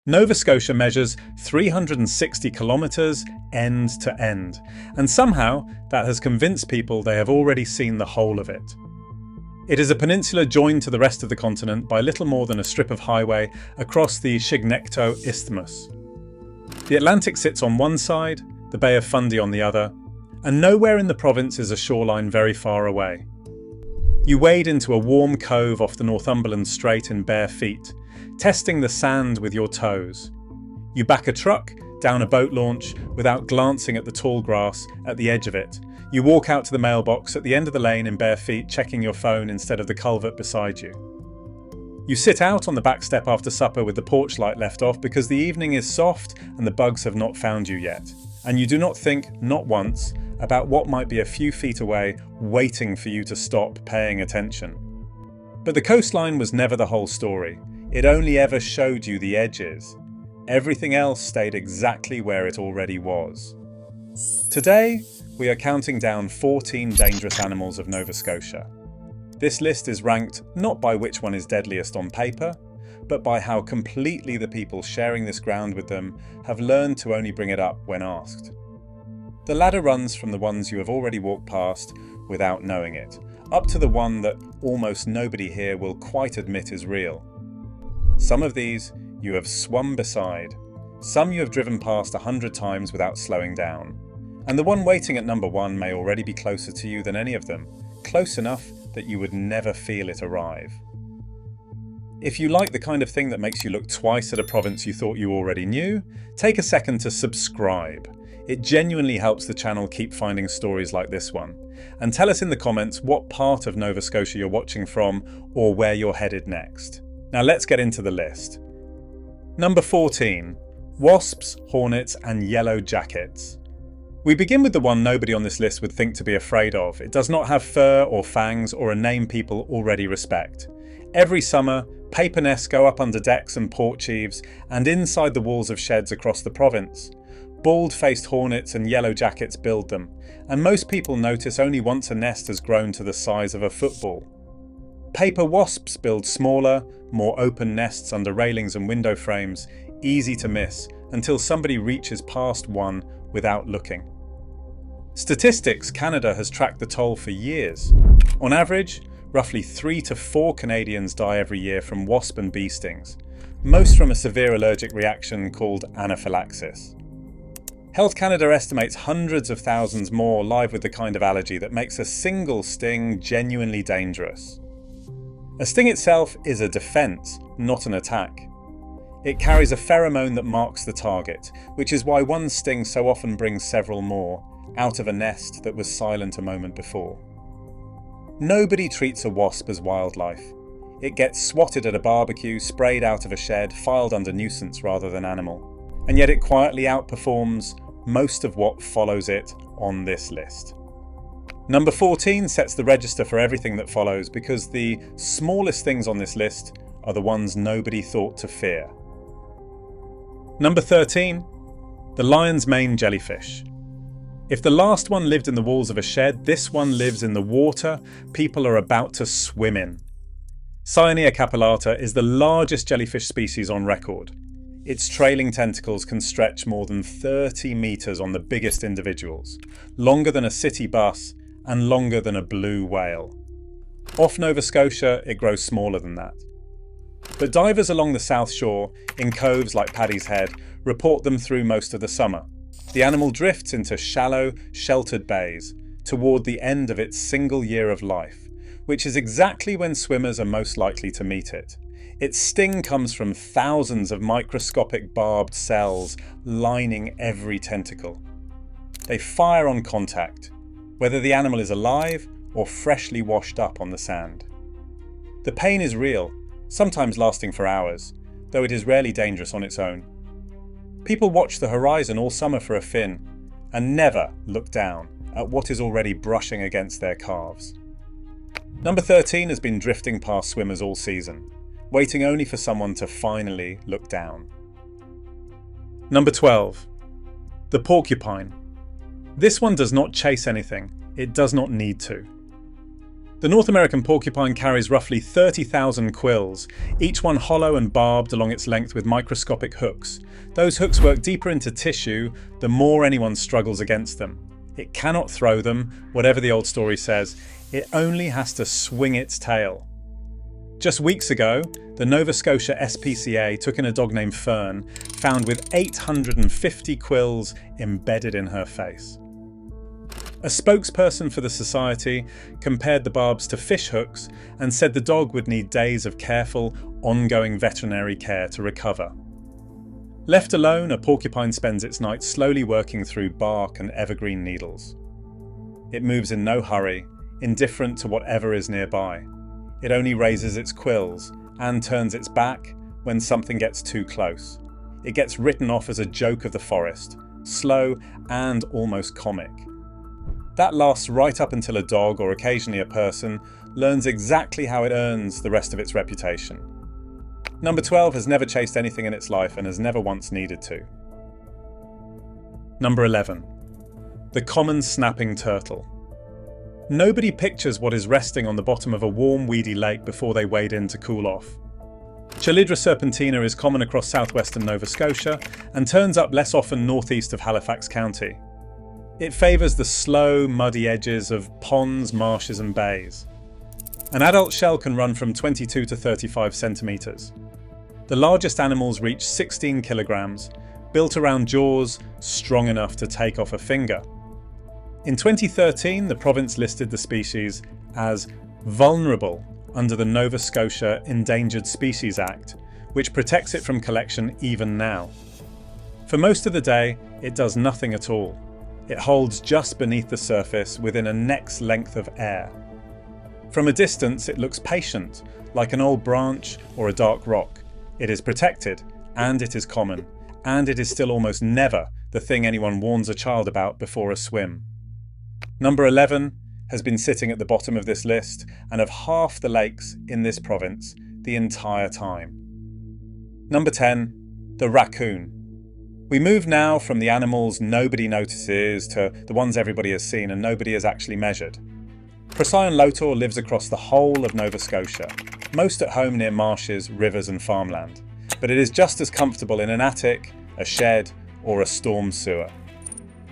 Nova Scotia measures 360 kilometres end to end, and somehow that has convinced people they have already seen the whole of it. It is a peninsula joined to the rest of the continent by little more than a strip of highway across the Chignecto Isthmus. The Atlantic sits on one side, the Bay of Fundy on the other, and nowhere in the province is a shoreline very far away. You wade into a warm cove off the Northumberland Strait in bare feet, testing the sand with your toes. You back a truck down a boat launch without glancing at the tall grass at the edge of it. You walk out to the mailbox at the end of the lane in bare feet, checking your phone instead of the culvert beside you. You sit out on the back step after supper with the porch light left off because the evening is soft and the bugs have not found you yet. And you do not think, not once, about what might be a few feet away, waiting for you to stop paying attention. But the coastline was never the whole story. It only ever showed you the edges. Everything else stayed exactly where it already was. Today, we are counting down 14 dangerous animals of Nova Scotia. This list is ranked not by which one is deadliest on paper, but by how completely the people sharing this ground with them have learned to only bring it up when asked. The ladder runs from the ones you have already walked past without knowing it, up to the one that almost nobody here will quite admit is real. Some of these you have swum beside, some you have driven past 100 times without slowing down, and the one waiting at number 1 may already be closer to you than any of them, close enough that you would never feel it arrive. If you like the kind of thing that makes you look twice at a province you thought you already knew, take a second to subscribe. It genuinely helps the channel keep finding stories like this one. And tell us in the comments what part of Nova Scotia you're watching from or where you're headed next. Now let's get into the list. Number 14. Wasps, hornets and yellow jackets. We begin with the one nobody on this list would think to be afraid of. It does not have fur or fangs or a name people already respect. Every summer, paper nests go up under decks and porch eaves and inside the walls of sheds across the province. Bald-faced hornets and yellow jackets build them, and most people notice only once a nest has grown to the size of a football. Paper wasps build smaller, more open nests under railings and window frames, easy to miss, until somebody reaches past one without looking. Statistics Canada has tracked the toll for years. On average, roughly 3 to 4 Canadians die every year from wasp and bee stings, most from a severe allergic reaction called anaphylaxis. Health Canada estimates hundreds of thousands more live with the kind of allergy that makes a single sting genuinely dangerous. A sting itself is a defense, not an attack. It carries a pheromone that marks the target, which is why one sting so often brings several more, out of a nest that was silent a moment before. Nobody treats a wasp as wildlife. It gets swatted at a barbecue, sprayed out of a shed, filed under nuisance rather than animal. And yet it quietly outperforms most of what follows it on this list. Number 14 sets the register for everything that follows because the smallest things on this list are the ones nobody thought to fear. Number 13. The lion's mane jellyfish. If the last one lived in the walls of a shed, this one lives in the water people are about to swim in. Cyanea capillata is the largest jellyfish species on record. Its trailing tentacles can stretch more than 30 metres on the biggest individuals, longer than a city bus and longer than a blue whale. Off Nova Scotia, it grows smaller than that. But divers along the south shore, in coves like Paddy's Head, report them through most of the summer. The animal drifts into shallow, sheltered bays toward the end of its single year of life, which is exactly when swimmers are most likely to meet it. Its sting comes from thousands of microscopic barbed cells lining every tentacle. They fire on contact, whether the animal is alive or freshly washed up on the sand. The pain is real, sometimes lasting for hours, though it is rarely dangerous on its own. People watch the horizon all summer for a fin, and never look down at what is already brushing against their calves. Number 13 has been drifting past swimmers all season, waiting only for someone to finally look down. Number 12. The porcupine. This one does not chase anything, it does not need to. The North American porcupine carries roughly 30,000 quills, each one hollow and barbed along its length with microscopic hooks. Those hooks work deeper into tissue the more anyone struggles against them. It cannot throw them, whatever the old story says. It only has to swing its tail. Just weeks ago, the Nova Scotia SPCA took in a dog named Fern, found with 850 quills embedded in her face. A spokesperson for the society compared the barbs to fish hooks and said the dog would need days of careful, ongoing veterinary care to recover. Left alone, a porcupine spends its night slowly working through bark and evergreen needles. It moves in no hurry, indifferent to whatever is nearby. It only raises its quills and turns its back when something gets too close. It gets written off as a joke of the forest, slow and almost comic. That lasts right up until a dog, or occasionally a person, learns exactly how it earns the rest of its reputation. Number 12 has never chased anything in its life and has never once needed to. Number 11. The common snapping turtle. Nobody pictures what is resting on the bottom of a warm, weedy lake before they wade in to cool off. Chelydra serpentina is common across southwestern Nova Scotia and turns up less often northeast of Halifax County. It favours the slow, muddy edges of ponds, marshes and bays. An adult shell can run from 22 to 35 centimetres. The largest animals reach 16 kilograms, built around jaws strong enough to take off a finger. In 2013, the province listed the species as vulnerable under the Nova Scotia Endangered Species Act, which protects it from collection even now. For most of the day, it does nothing at all. It holds just beneath the surface within a neck's length of air. From a distance, it looks patient, like an old branch or a dark rock. It is protected, and it is common, and it is still almost never the thing anyone warns a child about before a swim. Number 11 has been sitting at the bottom of this list and of half the lakes in this province the entire time. Number 10, the raccoon. We move now from the animals nobody notices to the ones everybody has seen and nobody has actually measured. Procyon lotor lives across the whole of Nova Scotia, most at home near marshes, rivers and farmland, but it is just as comfortable in an attic, a shed or a storm sewer.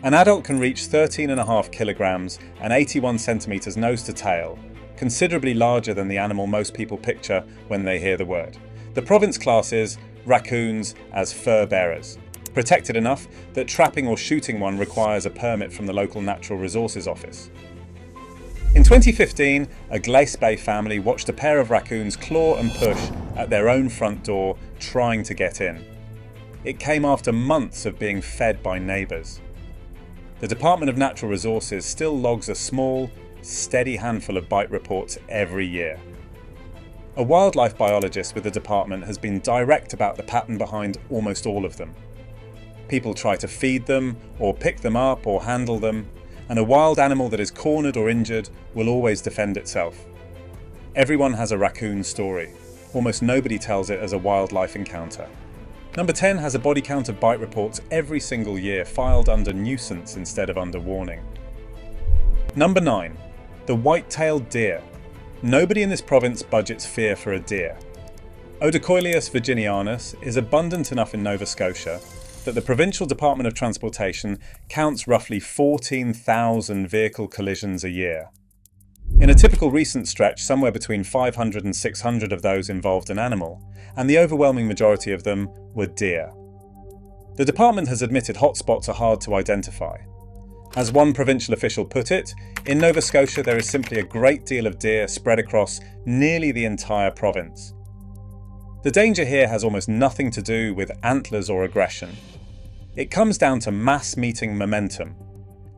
An adult can reach 13.5 kilograms and 81 centimetres nose to tail, considerably larger than the animal most people picture when they hear the word. The province classes raccoons as fur bearers, protected enough that trapping or shooting one requires a permit from the local Natural Resources Office. In 2015, a Glace Bay family watched a pair of raccoons claw and push at their own front door, trying to get in. It came after months of being fed by neighbours. The Department of Natural Resources still logs a small, steady handful of bite reports every year. A wildlife biologist with the department has been direct about the pattern behind almost all of them. People try to feed them, or pick them up, or handle them, and a wild animal that is cornered or injured will always defend itself. Everyone has a raccoon story. Almost nobody tells it as a wildlife encounter. Number 10 has a body count of bite reports every single year, filed under nuisance instead of under warning. Number 9, the white-tailed deer. Nobody in this province budgets fear for a deer. Odocoileus virginianus is abundant enough in Nova Scotia that the Provincial Department of Transportation counts roughly 14,000 vehicle collisions a year. In a typical recent stretch, somewhere between 500 and 600 of those involved an animal, and the overwhelming majority of them were deer. The department has admitted hotspots are hard to identify. As one provincial official put it, in Nova Scotia there is simply a great deal of deer spread across nearly the entire province. The danger here has almost nothing to do with antlers or aggression. It comes down to mass meeting momentum.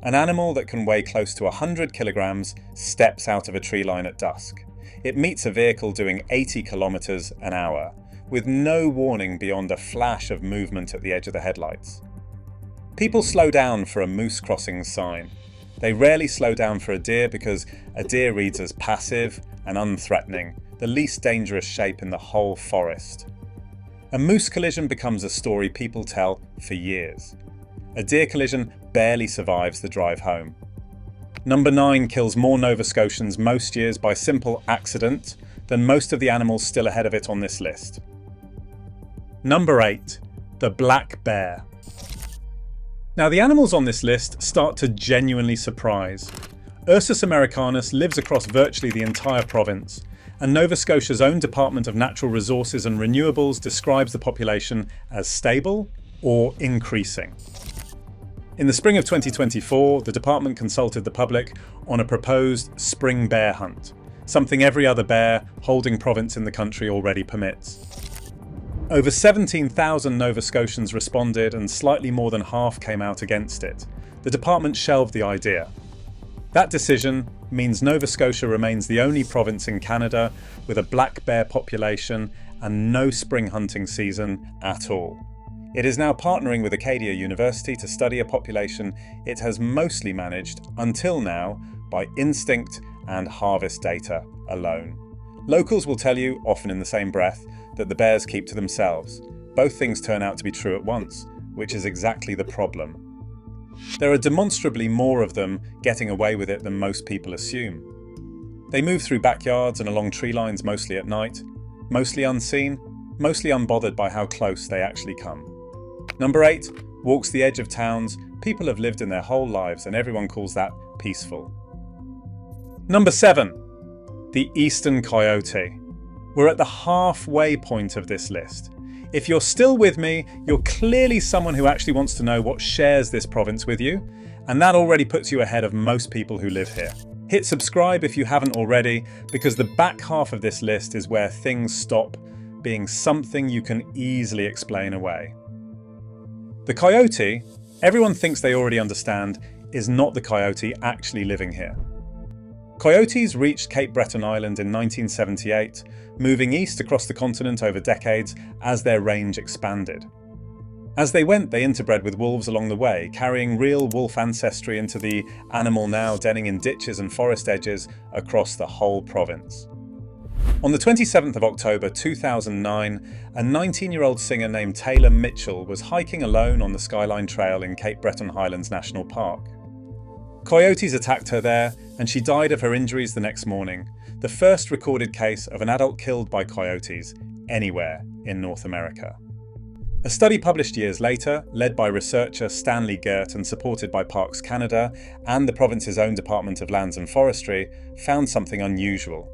An animal that can weigh close to 100 kilograms steps out of a tree line at dusk. It meets a vehicle doing 80 kilometers an hour, with no warning beyond a flash of movement at the edge of the headlights. People slow down for a moose crossing sign. They rarely slow down for a deer because a deer reads as passive and unthreatening, the least dangerous shape in the whole forest. A moose collision becomes a story people tell for years. A deer collision barely survives the drive home. Number 9 kills more Nova Scotians most years by simple accident than most of the animals still ahead of it on this list. Number 8. The black bear. Now the animals on this list start to genuinely surprise. Ursus americanus lives across virtually the entire province, and Nova Scotia's own Department of Natural Resources and Renewables describes the population as stable or increasing. In the spring of 2024, the department consulted the public on a proposed spring bear hunt, something every other bear holding province in the country already permits. Over 17,000 Nova Scotians responded and slightly more than half came out against it. The department shelved the idea. That decision means Nova Scotia remains the only province in Canada with a black bear population and no spring hunting season at all. It is now partnering with Acadia University to study a population it has mostly managed, until now, by instinct and harvest data alone. Locals will tell you, often in the same breath, that the bears keep to themselves. Both things turn out to be true at once, which is exactly the problem. There are demonstrably more of them getting away with it than most people assume. They move through backyards and along tree lines mostly at night, mostly unseen, mostly unbothered by how close they actually come. Number 8 walks the edge of towns people have lived in their whole lives, and everyone calls that peaceful. Number 7. The eastern coyote. We're at the halfway point of this list. If you're still with me, you're clearly someone who actually wants to know what shares this province with you, and that already puts you ahead of most people who live here. Hit subscribe if you haven't already, because the back half of this list is where things stop being something you can easily explain away. The coyote, everyone thinks they already understand, is not the coyote actually living here. Coyotes reached Cape Breton Island in 1978, moving east across the continent over decades as their range expanded. As they went, they interbred with wolves along the way, carrying real wolf ancestry into the animal now denning in ditches and forest edges across the whole province. On the 27th of October 2009, a 19-year-old singer named Taylor Mitchell was hiking alone on the Skyline Trail in Cape Breton Highlands National Park. Coyotes attacked her there, and she died of her injuries the next morning, the first recorded case of an adult killed by coyotes anywhere in North America. A study published years later, led by researcher Stanley Gert and supported by Parks Canada and the province's own Department of Lands and Forestry, found something unusual.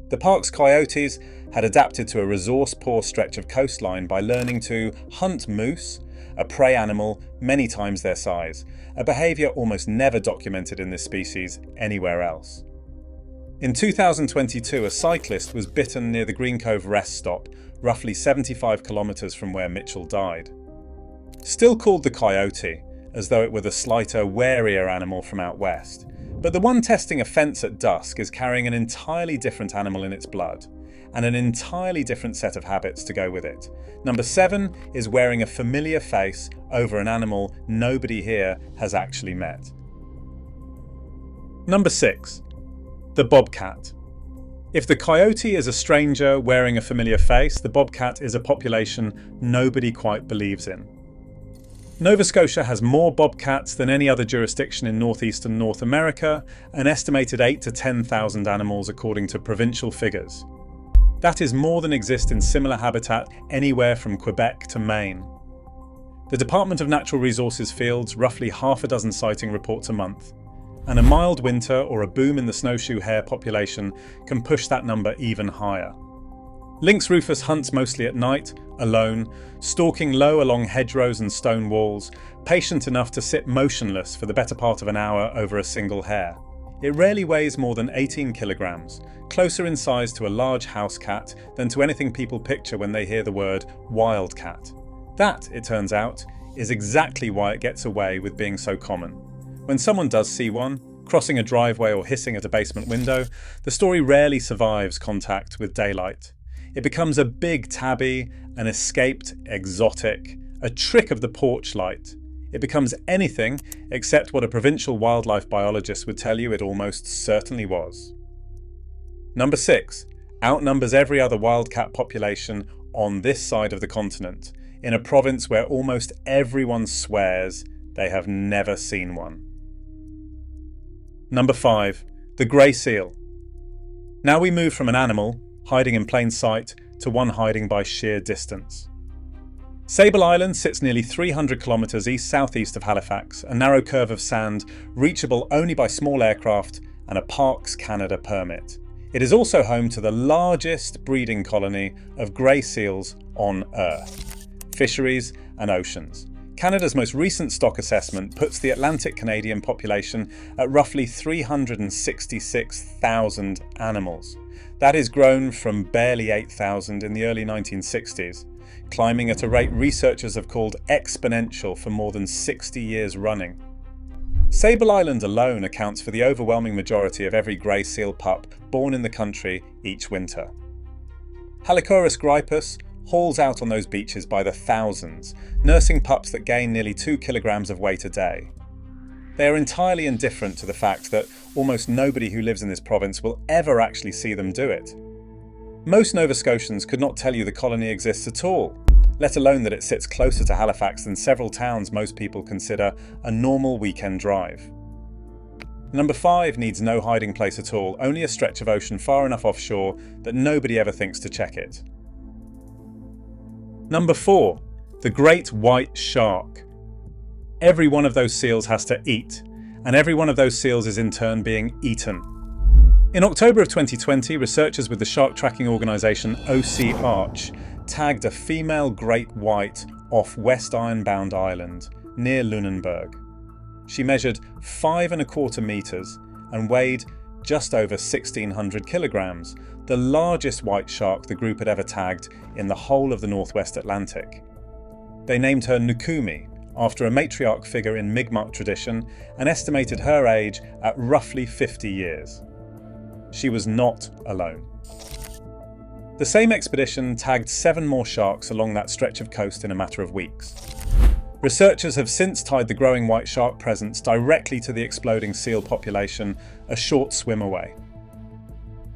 The park's coyotes had adapted to a resource-poor stretch of coastline by learning to hunt moose, a prey animal many times their size, a behaviour almost never documented in this species anywhere else. In 2022, a cyclist was bitten near the Green Cove rest stop, roughly 75 kilometres from where Mitchell died. Still called the coyote, as though it were the slighter, warier animal from out west, but the one testing a fence at dusk is carrying an entirely different animal in its blood, and an entirely different set of habits to go with it. Number 7 is wearing a familiar face over an animal nobody here has actually met. Number 6. The bobcat. If the coyote is a stranger wearing a familiar face, the bobcat is a population nobody quite believes in. Nova Scotia has more bobcats than any other jurisdiction in northeastern North America, an estimated 8,000 to 10,000 animals according to provincial figures. That is more than exists in similar habitat anywhere from Quebec to Maine. The Department of Natural Resources fields roughly half a dozen sighting reports a month, and a mild winter or a boom in the snowshoe hare population can push that number even higher. Lynx rufus hunts mostly at night, alone, stalking low along hedgerows and stone walls, patient enough to sit motionless for the better part of an hour over a single hare. It rarely weighs more than 18 kilograms, closer in size to a large house cat than to anything people picture when they hear the word wildcat. That, it turns out, is exactly why it gets away with being so common. When someone does see one, crossing a driveway or hissing at a basement window, the story rarely survives contact with daylight. It becomes a big tabby, an escaped exotic, a trick of the porch light. It becomes anything except what a provincial wildlife biologist would tell you it almost certainly was. Number 6 outnumbers every other wildcat population on this side of the continent, in a province where almost everyone swears they have never seen one. Number 5. The grey seal. Now we move from an animal, hiding in plain sight, to one hiding by sheer distance. Sable Island sits nearly 300 kilometres east-southeast of Halifax, a narrow curve of sand reachable only by small aircraft and a Parks Canada permit. It is also home to the largest breeding colony of grey seals on Earth. Fisheries and oceans. Canada's most recent stock assessment puts the Atlantic Canadian population at roughly 366,000 animals. That is grown from barely 8,000 in the early 1960s, climbing at a rate researchers have called exponential for more than 60 years running. Sable Island alone accounts for the overwhelming majority of every grey seal pup born in the country each winter. Halichoerus grypus hauls out on those beaches by the thousands, nursing pups that gain nearly 2 kilograms of weight a day. They are entirely indifferent to the fact that almost nobody who lives in this province will ever actually see them do it. Most Nova Scotians could not tell you the colony exists at all, let alone that it sits closer to Halifax than several towns most people consider a normal weekend drive. Number 5 needs no hiding place at all, only a stretch of ocean far enough offshore that nobody ever thinks to check it. Number 4. The great white shark. Every one of those seals has to eat, and every one of those seals is in turn being eaten. In October of 2020, researchers with the shark tracking organisation OC Arch tagged a female great white off West Ironbound Island, near Lunenburg. She measured 5¼ metres and weighed just over 1,600 kilograms, the largest white shark the group had ever tagged in the whole of the Northwest Atlantic. They named her Nukumi, after a matriarch figure in Mi'kmaq tradition, and estimated her age at roughly 50 years. She was not alone. The same expedition tagged 7 more sharks along that stretch of coast in a matter of weeks. Researchers have since tied the growing white shark presence directly to the exploding seal population a short swim away.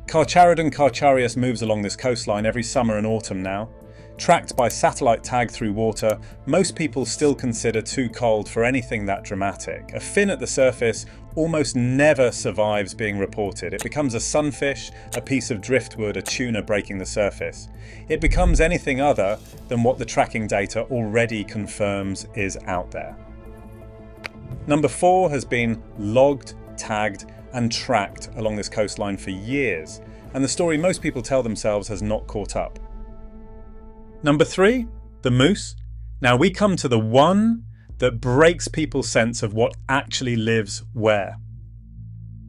Carcharodon carcharias moves along this coastline every summer and autumn now. Tracked by satellite tag through water, most people still consider too cold for anything that dramatic. A fin at the surface almost never survives being reported. It becomes a sunfish, a piece of driftwood, a tuna breaking the surface. It becomes anything other than what the tracking data already confirms is out there. Number 4 has been logged, tagged, and tracked along this coastline for years, and the story most people tell themselves has not caught up. Number 3, the moose. Now we come to the one that breaks people's sense of what actually lives where.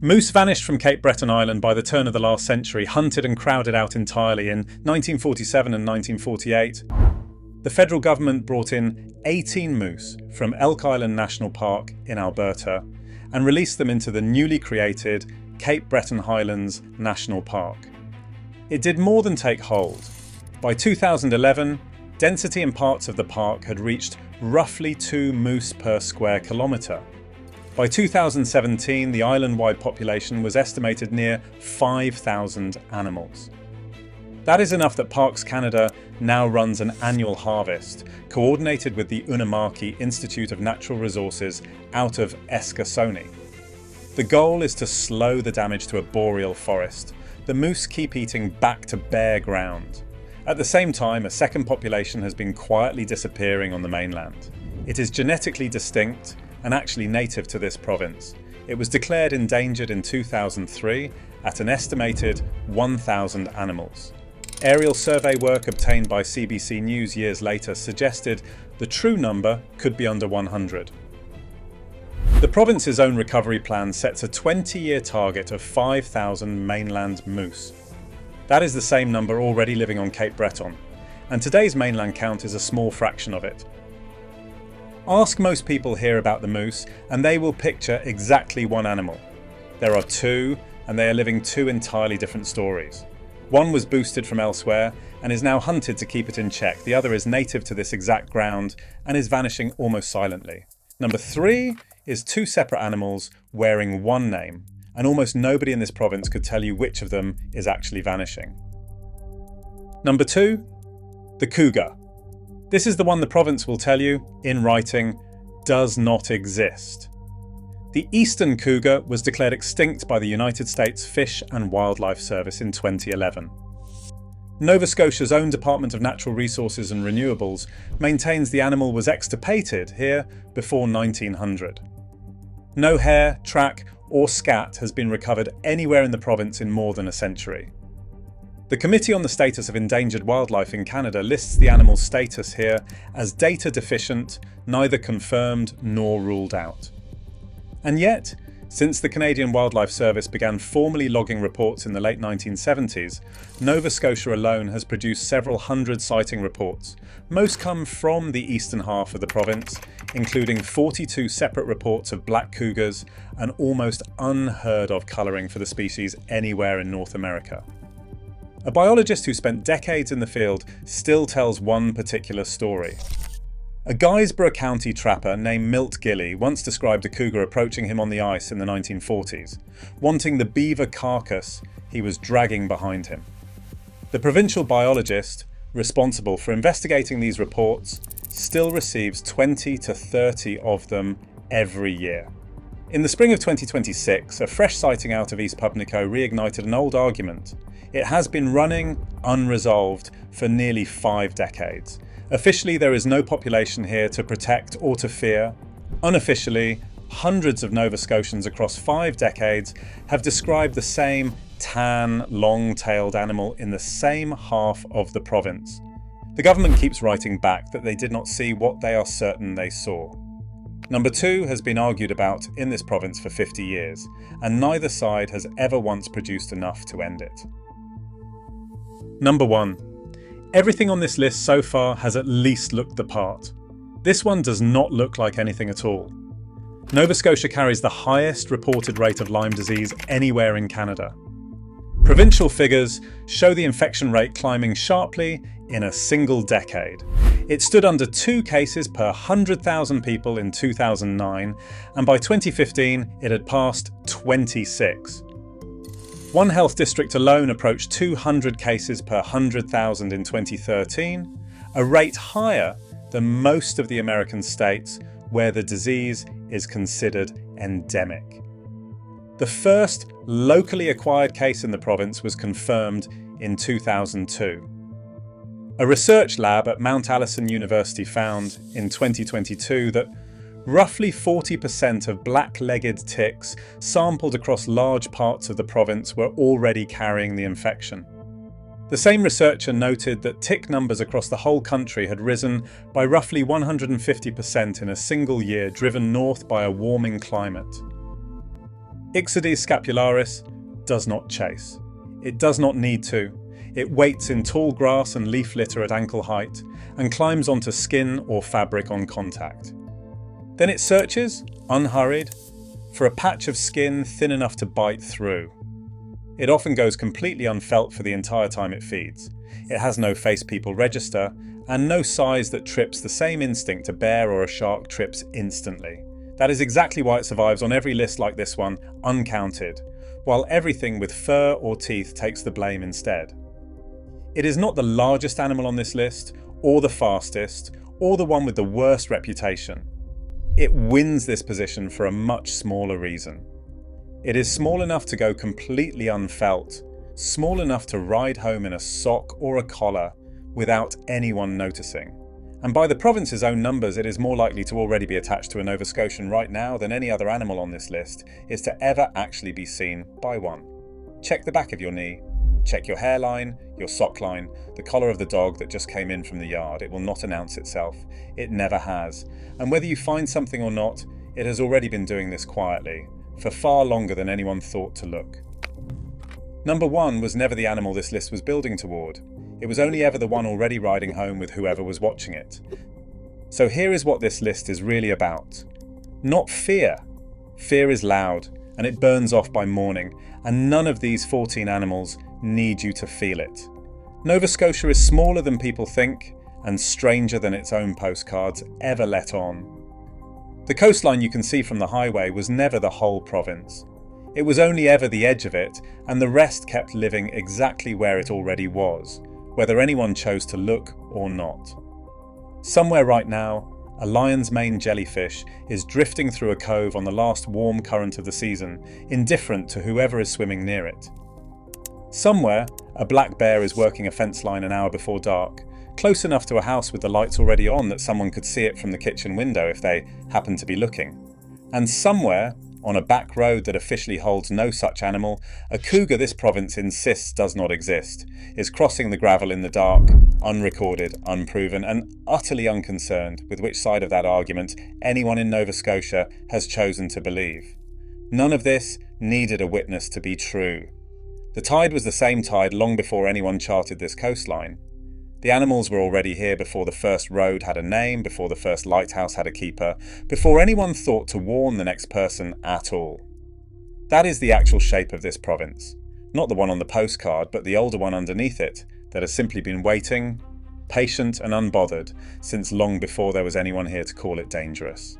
Moose vanished from Cape Breton Island by the turn of the last century, hunted and crowded out entirely in 1947 and 1948. The federal government brought in 18 moose from Elk Island National Park in Alberta and released them into the newly created Cape Breton Highlands National Park. It did more than take hold. By 2011, density in parts of the park had reached roughly 2 moose per square kilometre. By 2017, the island-wide population was estimated near 5,000 animals. That is enough that Parks Canada now runs an annual harvest, coordinated with the Unamaki Institute of Natural Resources out of Eskasoni. The goal is to slow the damage to a boreal forest. The moose keep eating back to bare ground. At the same time, a second population has been quietly disappearing on the mainland. It is genetically distinct and actually native to this province. It was declared endangered in 2003 at an estimated 1,000 animals. Aerial survey work obtained by CBC News years later suggested the true number could be under 100. The province's own recovery plan sets a 20-year target of 5,000 mainland moose. That is the same number already living on Cape Breton, and today's mainland count is a small fraction of it. Ask most people here about the moose and they will picture exactly one animal. There are 2, and they are living 2 entirely different stories. One was boosted from elsewhere and is now hunted to keep it in check. The other is native to this exact ground and is vanishing almost silently. Number 3 is 2 separate animals wearing one name, and almost nobody in this province could tell you which of them is actually vanishing. Number 2, the cougar. This is the one the province will tell you, in writing, does not exist. The eastern cougar was declared extinct by the United States Fish and Wildlife Service in 2011. Nova Scotia's own Department of Natural Resources and Renewables maintains the animal was extirpated here before 1900. No hair, track, or scat has been recovered anywhere in the province in more than a century. The Committee on the Status of Endangered Wildlife in Canada lists the animal's status here as data deficient, neither confirmed nor ruled out. And yet, since the Canadian Wildlife Service began formally logging reports in the late 1970s, Nova Scotia alone has produced several hundred sighting reports. Most come from the eastern half of the province, including 42 separate reports of black cougars and almost unheard of colouring for the species anywhere in North America. A biologist who spent decades in the field still tells one particular story. A Guysborough County trapper named Milt Gilly once described a cougar approaching him on the ice in the 1940s, wanting the beaver carcass he was dragging behind him. The provincial biologist, responsible for investigating these reports, still receives 20 to 30 of them every year. In the spring of 2026, a fresh sighting out of East Pubnico reignited an old argument. It has been running unresolved for nearly 5 decades. Officially, there is no population here to protect or to fear. Unofficially, hundreds of Nova Scotians across 5 decades have described the same tan, long-tailed animal in the same half of the province. The government keeps writing back that they did not see what they are certain they saw. Number 2 has been argued about in this province for 50 years, and neither side has ever once produced enough to end it. Number 1. Everything on this list so far has at least looked the part. This one does not look like anything at all. Nova Scotia carries the highest reported rate of Lyme disease anywhere in Canada. Provincial figures show the infection rate climbing sharply in a single decade. It stood under 2 cases per 100,000 people in 2009, and by 2015 it had passed 26. One health district alone approached 200 cases per 100,000 in 2013, a rate higher than most of the American states where the disease is considered endemic. The first locally acquired case in the province was confirmed in 2002. A research lab at Mount Allison University found in 2022 that roughly 40% of black-legged ticks sampled across large parts of the province were already carrying the infection. The same researcher noted that tick numbers across the whole country had risen by roughly 150% in a single year, driven north by a warming climate. Ixodes scapularis does not chase. It does not need to. It waits in tall grass and leaf litter at ankle height and climbs onto skin or fabric on contact. Then it searches, unhurried, for a patch of skin thin enough to bite through. It often goes completely unfelt for the entire time it feeds. It has no face people register and no size that trips the same instinct a bear or a shark trips instantly. That is exactly why it survives on every list like this one, uncounted, while everything with fur or teeth takes the blame instead. It is not the largest animal on this list, or the fastest, or the one with the worst reputation. It wins this position for a much smaller reason. It is small enough to go completely unfelt, small enough to ride home in a sock or a collar without anyone noticing. And by the province's own numbers, it is more likely to already be attached to a Nova Scotian right now than any other animal on this list is to ever actually be seen by one. Check the back of your knee. Check your hairline, your sock line, the collar of the dog that just came in from the yard. It will not announce itself. It never has. And whether you find something or not, it has already been doing this quietly, for far longer than anyone thought to look. Number 1 was never the animal this list was building toward. It was only ever the one already riding home with whoever was watching it. So here is what this list is really about. Not fear. Fear is loud, and it burns off by morning, and none of these 14 animals need you to feel it. Nova Scotia is smaller than people think, and stranger than its own postcards ever let on. The coastline you can see from the highway was never the whole province. It was only ever the edge of it, and the rest kept living exactly where it already was, whether anyone chose to look or not. Somewhere right now, a lion's mane jellyfish, is drifting through a cove on the last warm current of the season, indifferent to whoever is swimming near it. Somewhere, a black bear is working a fence line an hour before dark, close enough to a house with the lights already on that someone could see it from the kitchen window if they happened to be looking. And somewhere, on a back road that officially holds no such animal, a cougar this province insists does not exist, is crossing the gravel in the dark, unrecorded, unproven, and utterly unconcerned with which side of that argument anyone in Nova Scotia has chosen to believe. None of this needed a witness to be true. The tide was the same tide long before anyone charted this coastline. The animals were already here before the first road had a name, before the first lighthouse had a keeper, before anyone thought to warn the next person at all. That is the actual shape of this province. Not the one on the postcard, but the older one underneath it, that has simply been waiting, patient and unbothered, since long before there was anyone here to call it dangerous.